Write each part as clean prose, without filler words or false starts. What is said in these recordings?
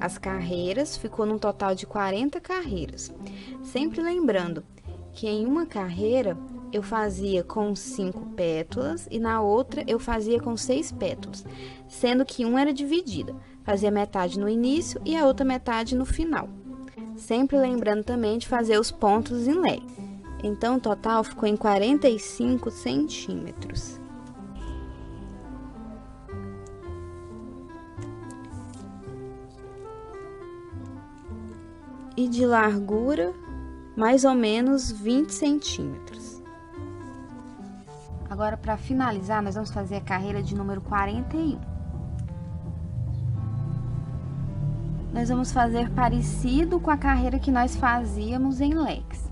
as carreiras, ficou num total de 40 carreiras. Sempre lembrando que em uma carreira eu fazia com 5 pétalas e na outra eu fazia com 6 pétalas, sendo que uma era dividida, fazia metade no início e a outra metade no final. Sempre lembrando também de fazer os pontos em leque. Então, o total ficou em 45 centímetros. E de largura, mais ou menos 20 centímetros. Agora, para finalizar, nós vamos fazer a carreira de número 41. Nós vamos fazer parecido com a carreira que nós fazíamos em leques.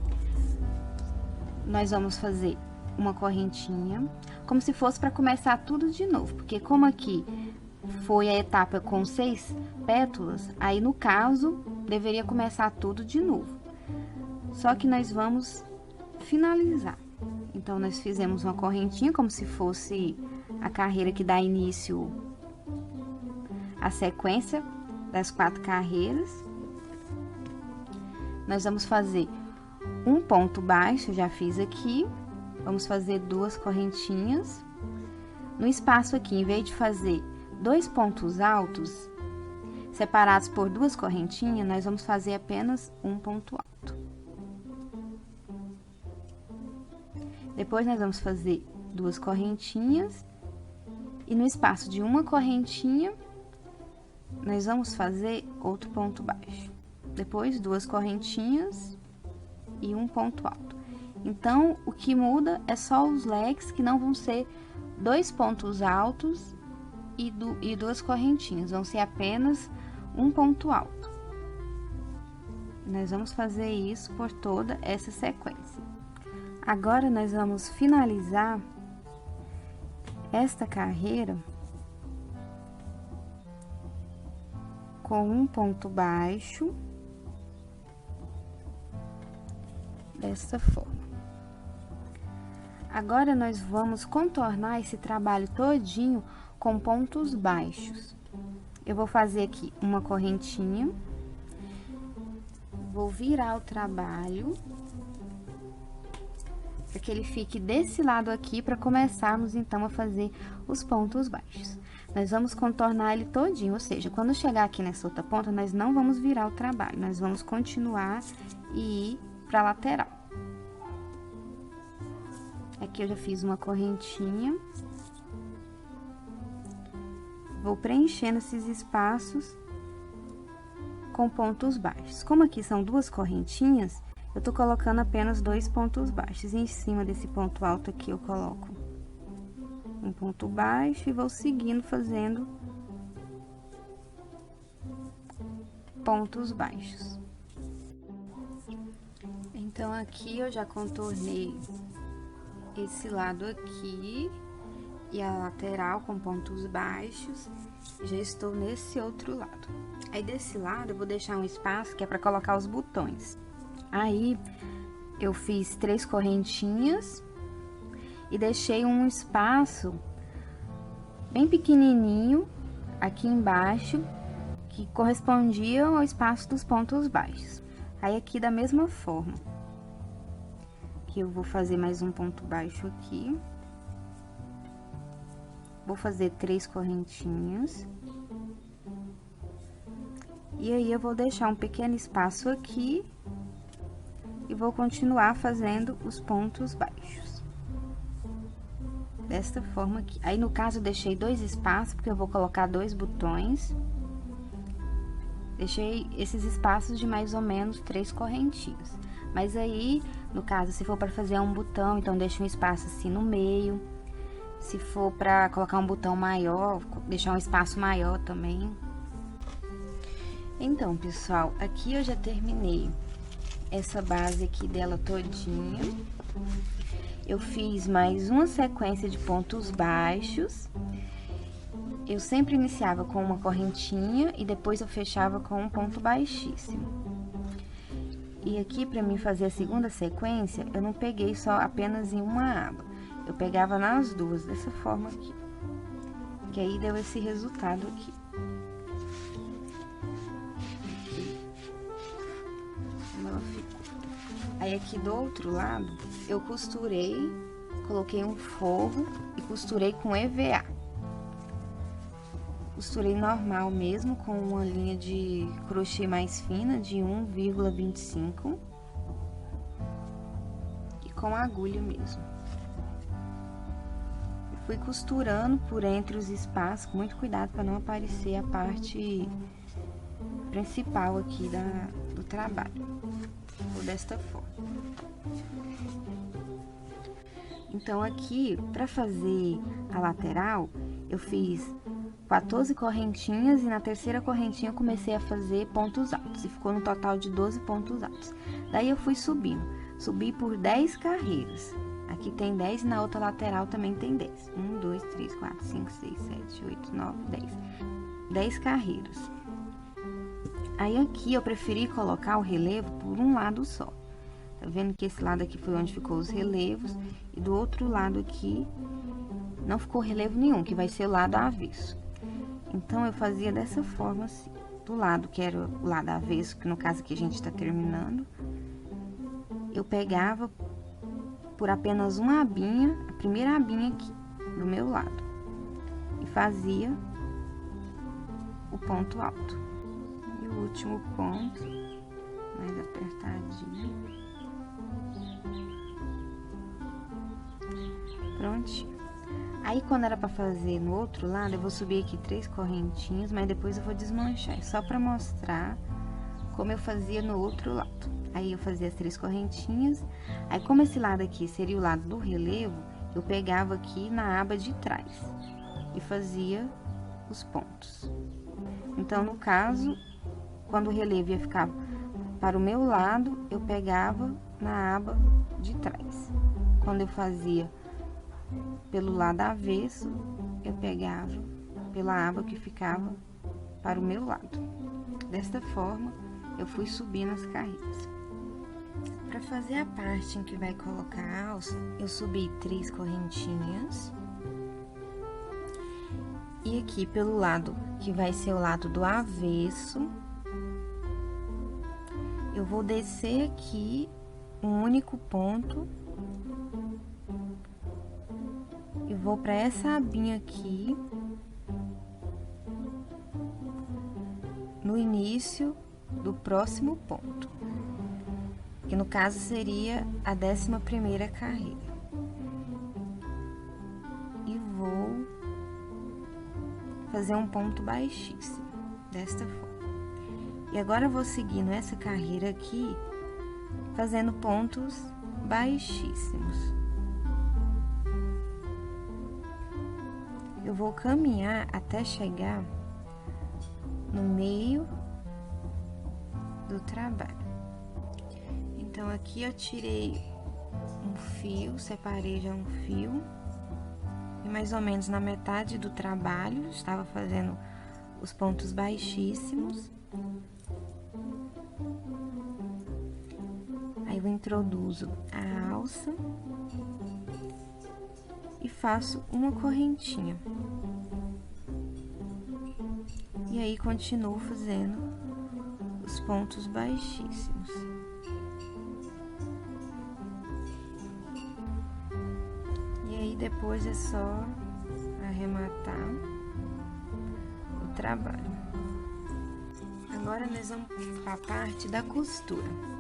Nós vamos fazer uma correntinha, como se fosse para começar tudo de novo, porque como aqui foi a etapa com 6 pétalas, aí no caso deveria começar tudo de novo. Só que nós vamos finalizar. Então, nós fizemos uma correntinha como se fosse a carreira que dá início à sequência das 4 carreiras. Nós vamos fazer um ponto baixo, já fiz aqui. Vamos fazer 2 correntinhas. No espaço aqui, em vez de fazer 2 pontos altos, separados por 2 correntinhas, nós vamos fazer apenas um ponto alto. Depois, nós vamos fazer 2 correntinhas. E no espaço de uma correntinha, nós vamos fazer outro ponto baixo. Depois, 2 correntinhas e um ponto alto. Então, o que muda é só os leques, que não vão ser 2 pontos altos e 2 correntinhas. Vão ser apenas um ponto alto. Nós vamos fazer isso por toda essa sequência. Agora, nós vamos finalizar esta carreira com um ponto baixo, dessa forma. Agora, nós vamos contornar esse trabalho todinho com pontos baixos. Eu vou fazer aqui uma correntinha, vou virar o trabalho, para que ele fique desse lado aqui, para começarmos, então, a fazer os pontos baixos. Nós vamos contornar ele todinho, ou seja, quando chegar aqui nessa outra ponta, nós não vamos virar o trabalho, nós vamos continuar e ir para a lateral. Aqui eu já fiz uma correntinha. Vou preenchendo esses espaços com pontos baixos. Como aqui são 2 correntinhas, eu tô colocando apenas 2 pontos baixos. E em cima desse ponto alto aqui, eu coloco um ponto baixo e vou seguindo fazendo pontos baixos. Então, aqui eu já contornei esse lado aqui e a lateral com pontos baixos. Já estou nesse outro lado. Aí, desse lado, eu vou deixar um espaço que é para colocar os botões. Aí, eu fiz 3 correntinhas e deixei um espaço bem pequenininho aqui embaixo, que correspondia ao espaço dos pontos baixos. Aí, aqui da mesma forma, que eu vou fazer mais um ponto baixo aqui. Vou fazer 3 correntinhas. E aí, eu vou deixar um pequeno espaço aqui e vou continuar fazendo os pontos baixos. Desta forma aqui. Aí, no caso, eu deixei 2 espaços, porque eu vou colocar 2 botões. Deixei esses espaços de mais ou menos 3 correntinhas. Mas aí, no caso, se for para fazer um botão, então deixa um espaço assim no meio. Se for para colocar um botão maior, deixar um espaço maior também. Então, pessoal, aqui eu já terminei essa base aqui dela todinha. Eu fiz mais uma sequência de pontos baixos. Eu sempre iniciava com uma correntinha e depois eu fechava com um ponto baixíssimo. E aqui, para mim fazer a segunda sequência, eu não peguei só apenas em uma aba. Eu pegava nas duas, dessa forma aqui. Que aí deu esse resultado aqui. Aí aqui do outro lado, eu costurei, coloquei um forro e costurei com EVA. Costurei normal mesmo, com uma linha de crochê mais fina, de 1,25. E com agulha mesmo. Fui costurando por entre os espaços, com muito cuidado para não aparecer a parte principal aqui do trabalho. Ou desta forma. Então, aqui, para fazer a lateral, eu fiz 14 correntinhas e na terceira correntinha eu comecei a fazer pontos altos. E ficou no total de 12 pontos altos. Daí, eu fui subindo. Subi por 10 carreiras. Aqui tem 10 e na outra lateral também tem 10. 1, 2, 3, 4, 5, 6, 7, 8, 9, 10. 10 carreiras. Aí, aqui, eu preferi colocar o relevo por um lado só. Tá vendo que esse lado aqui foi onde ficou os relevos. E do outro lado aqui, não ficou relevo nenhum, que vai ser o lado avesso. Então, eu fazia dessa forma assim. Do lado que era o lado avesso, que no caso aqui a gente tá terminando, eu pegava por apenas uma abinha, a primeira abinha aqui, do meu lado. E fazia o ponto alto. E o último ponto, mais apertadinho. Prontinho. Aí, quando era pra fazer no outro lado, eu vou subir aqui 3 correntinhas, mas depois eu vou desmanchar. É só pra mostrar como eu fazia no outro lado. Aí, eu fazia as 3 correntinhas. Aí, como esse lado aqui seria o lado do relevo, eu pegava aqui na aba de trás e fazia os pontos. Então, no caso, quando o relevo ia ficar para o meu lado, eu pegava na aba de trás. Quando eu fazia pelo lado avesso, eu pegava pela aba que ficava para o meu lado. Desta forma, eu fui subindo as carreiras. Para fazer a parte em que vai colocar a alça, eu subi 3 correntinhas. E aqui pelo lado que vai ser o lado do avesso, eu vou descer aqui um único ponto. E vou para essa abinha aqui, no início do próximo ponto, que no caso seria a 11ª carreira. E vou fazer um ponto baixíssimo, desta forma. E agora eu vou seguindo essa carreira aqui, fazendo pontos baixíssimos. Eu vou caminhar até chegar no meio do trabalho. Então, aqui eu tirei um fio, separei já um fio. E mais ou menos na metade do trabalho, estava fazendo os pontos baixíssimos. Aí, eu introduzo a alça. E faço uma correntinha. E aí, continuo fazendo os pontos baixíssimos. E aí, depois é só arrematar o trabalho. Agora, nós vamos para a parte da costura.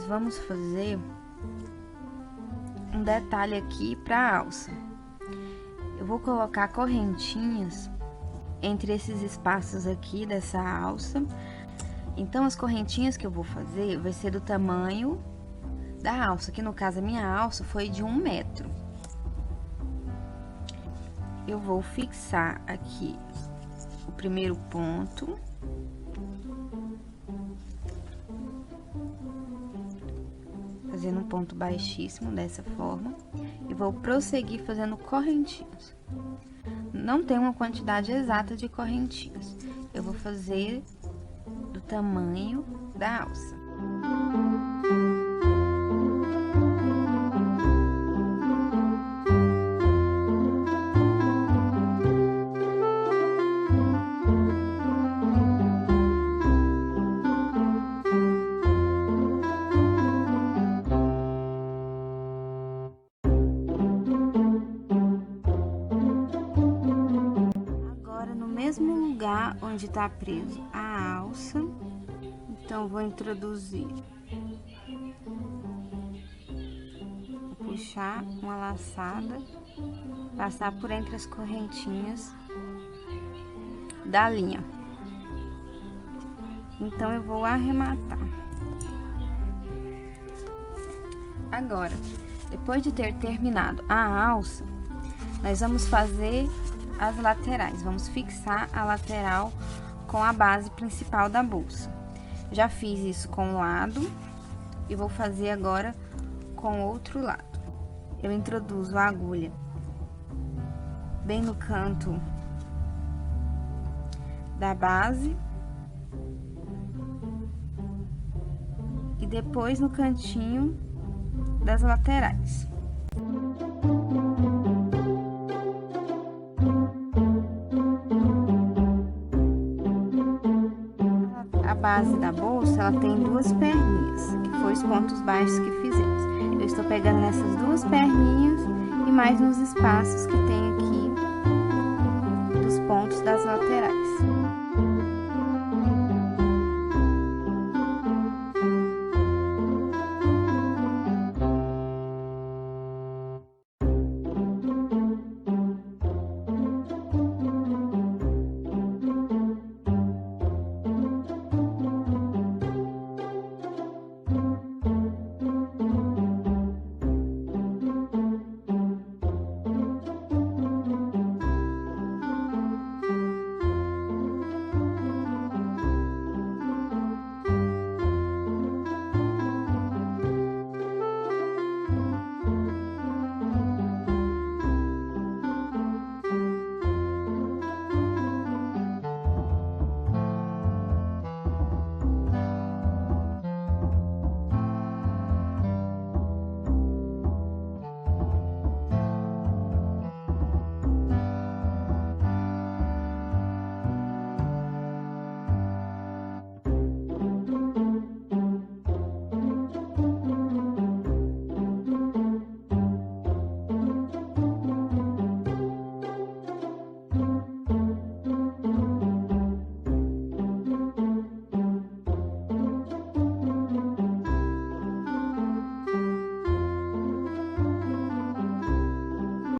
Vamos fazer um detalhe aqui para a alça. Eu vou colocar correntinhas entre esses espaços aqui dessa alça. Então, as correntinhas que eu vou fazer vai ser do tamanho da alça, que no caso a minha alça foi de 1 metro. Eu vou fixar aqui o primeiro ponto. fazendo um ponto baixíssimo dessa forma e vou prosseguir fazendo correntinhos. Não tem uma quantidade exata de correntinhos, eu vou fazer do tamanho da alça. Mesmo lugar onde está preso a alça, então vou introduzir, vou puxar uma laçada, passar por entre as correntinhas da linha. Então eu vou arrematar. Agora, depois de ter terminado a alça, nós vamos fazer as laterais, vamos fixar a lateral com a base principal da bolsa. Já fiz isso com um lado e vou fazer agora com o outro lado. Eu introduzo a agulha bem no canto da base e depois no cantinho das laterais. A base da bolsa, ela tem duas perninhas, que foi os pontos baixos que fizemos. Eu estou pegando nessas duas perninhas e mais nos espaços que tem